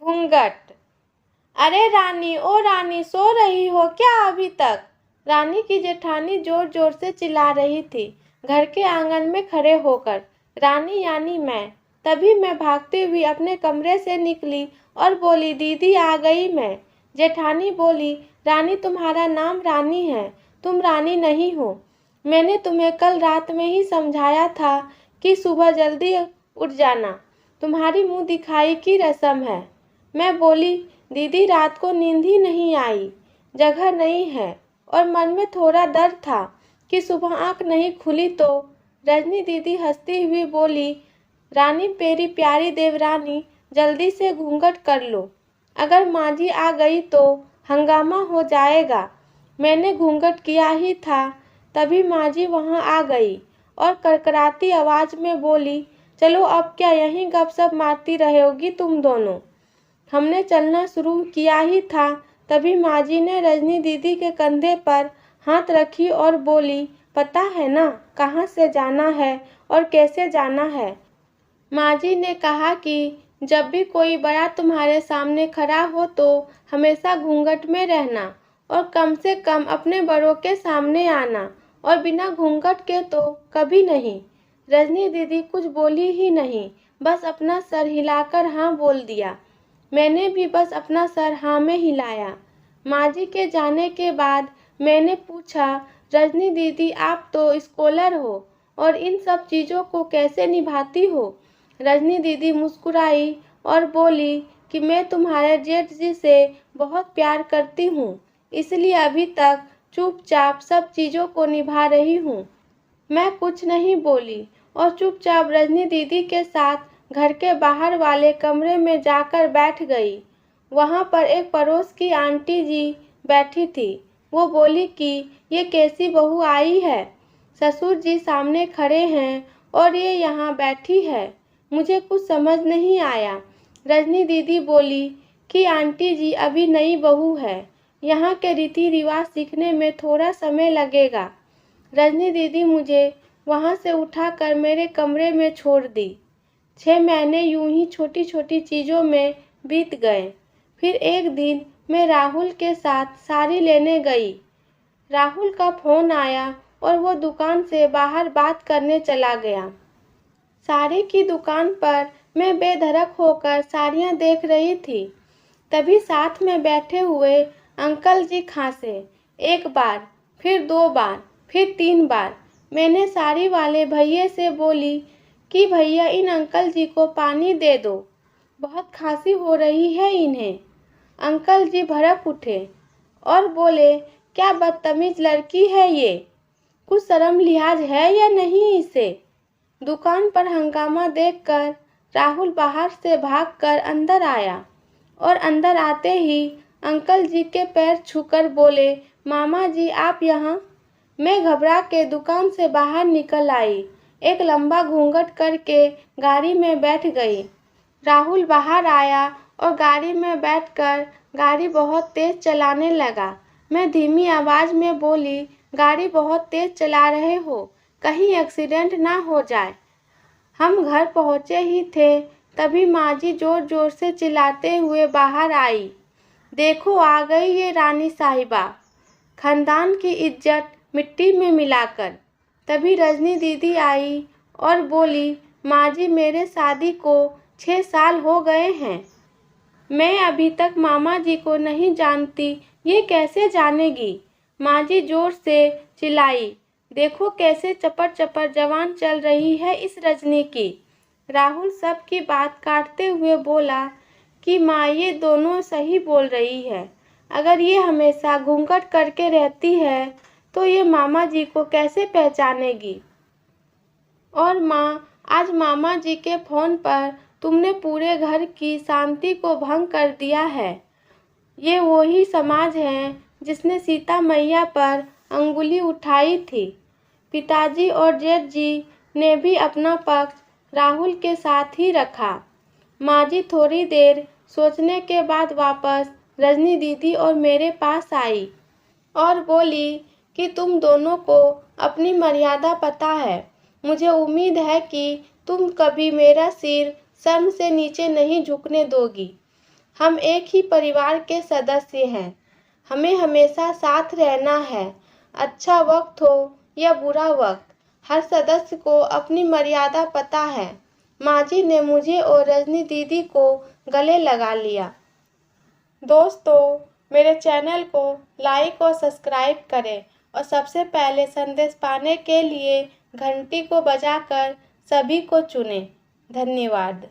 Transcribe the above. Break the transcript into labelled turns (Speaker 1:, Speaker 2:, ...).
Speaker 1: घूंघट। अरे रानी, ओ रानी, सो रही हो क्या अभी तक? रानी की जेठानी जोर जोर से चिल्ला रही थी घर के आंगन में खड़े होकर। रानी यानी मैं। तभी मैं भागती हुई अपने कमरे से निकली और बोली, दीदी आ गई मैं। जेठानी बोली, रानी तुम्हारा नाम रानी है, तुम रानी नहीं हो। मैंने तुम्हें कल रात में ही समझाया था कि सुबह जल्दी उठ जाना, तुम्हारी मुंह दिखाई की रस्म है। मैं बोली, दीदी रात को नींद ही नहीं आई, जगह नहीं है और मन में थोड़ा डर था कि सुबह आंख नहीं खुली तो। रजनी दीदी हंसती हुई बोली, रानी मेरी प्यारी देवरानी, जल्दी से घूंघट कर लो, अगर माँ जी आ गई तो हंगामा हो जाएगा। मैंने घूंघट किया ही था, तभी माँ जी वहाँ आ गई और करकराती आवाज़ में बोली, चलो अब क्या यहीं गपशप मारती रहोगी तुम दोनों। हमने चलना शुरू किया ही था, तभी माँ जी ने रजनी दीदी के कंधे पर हाथ रखी और बोली, पता है ना कहाँ से जाना है और कैसे जाना है। माँ जी ने कहा कि जब भी कोई बड़ा तुम्हारे सामने खड़ा हो तो हमेशा घूंघट में रहना और कम से कम अपने बड़ों के सामने आना, और बिना घूंघट के तो कभी नहीं। रजनी दीदी कुछ बोली ही नहीं, बस अपना सर हिलाकर हाँ बोल दिया। मैंने भी बस अपना सर हाँ में हिलाया। माँ जी के जाने के बाद मैंने पूछा, रजनी दीदी आप तो स्कॉलर हो और इन सब चीज़ों को कैसे निभाती हो? रजनी दीदी मुस्कुराई और बोली कि मैं तुम्हारे जेठ जी से बहुत प्यार करती हूँ, इसलिए अभी तक चुपचाप सब चीज़ों को निभा रही हूँ। मैं कुछ नहीं बोली और चुपचाप रजनी दीदी के साथ घर के बाहर वाले कमरे में जाकर बैठ गई। वहाँ पर एक पड़ोस की आंटी जी बैठी थी। वो बोली कि ये कैसी बहू आई है, ससुर जी सामने खड़े हैं और ये यहाँ बैठी है, मुझे कुछ समझ नहीं आया। रजनी दीदी बोली कि आंटी जी अभी नई बहू है, यहाँ के रीति रिवाज सीखने में थोड़ा समय लगेगा। रजनी दीदी मुझे वहाँ से उठाकर मेरे कमरे में छोड़ दी। 6 महीने यूं ही छोटी छोटी चीज़ों में बीत गए। फिर एक दिन मैं राहुल के साथ साड़ी लेने गई। राहुल का फ़ोन आया और वो दुकान से बाहर बात करने चला गया। साड़ी की दुकान पर मैं बेधड़क होकर साड़ियाँ देख रही थी। तभी साथ में बैठे हुए अंकल जी खांसे। एक बार, फिर 2 बार, फिर 3 बार। मैंने साड़ी वाले भैया से बोली कि भैया इन अंकल जी को पानी दे दो, बहुत खांसी हो रही है इन्हें। अंकल जी भड़क उठे और बोले, क्या बदतमीज लड़की है ये, कुछ शर्म लिहाज है या नहीं इसे। दुकान पर हंगामा देखकर राहुल बाहर से भागकर अंदर आया और अंदर आते ही अंकल जी के पैर छूकर बोले, मामा जी आप यहाँ। मैं घबरा के दुकान से बाहर निकल आई, एक लंबा घूंघट करके गाड़ी में बैठ गई। राहुल बाहर आया और गाड़ी में बैठकर गाड़ी बहुत तेज चलाने लगा। मैं धीमी आवाज़ में बोली, गाड़ी बहुत तेज चला रहे हो, कहीं एक्सीडेंट ना हो जाए। हम घर पहुँचे ही थे, तभी माँ जी जोर जोर से चिल्लाते हुए बाहर आई, देखो आ गई ये रानी साहिबा, खानदान की इज्जत मिट्टी में मिलाकर। तभी रजनी दीदी आई और बोली, माँ जी मेरे शादी को 6 साल हो गए हैं, मैं अभी तक मामा जी को नहीं जानती, ये कैसे जानेगी। माँ जी जोर से चिल्लाई, देखो कैसे चपर चपर जवान चल रही है इस रजनी की। राहुल सबकी बात काटते हुए बोला कि माँ ये दोनों सही बोल रही है, अगर ये हमेशा घूंघट करके रहती है तो ये मामा जी को कैसे पहचानेगी। और माँ, आज मामा जी के फ़ोन पर तुमने पूरे घर की शांति को भंग कर दिया है। ये वही समाज है जिसने सीता मैया पर अंगुली उठाई थी। पिताजी और जेठ जी ने भी अपना पक्ष राहुल के साथ ही रखा। माँ जी थोड़ी देर सोचने के बाद वापस रजनी दीदी और मेरे पास आई और बोली कि तुम दोनों को अपनी मर्यादा पता है, मुझे उम्मीद है कि तुम कभी मेरा सिर शर्म से नीचे नहीं झुकने दोगी। हम एक ही परिवार के सदस्य हैं। हमें हमेशा साथ रहना है। अच्छा वक्त हो या बुरा वक्त, हर सदस्य को अपनी मर्यादा पता है। माजी ने मुझे और रजनी दीदी को गले लगा लिया। दोस्तों, मेरे चैनल को लाइक और सब्सक्राइब करें और सबसे पहले संदेश पाने के लिए घंटी को बजाकर सभी को चुनें। धन्यवाद।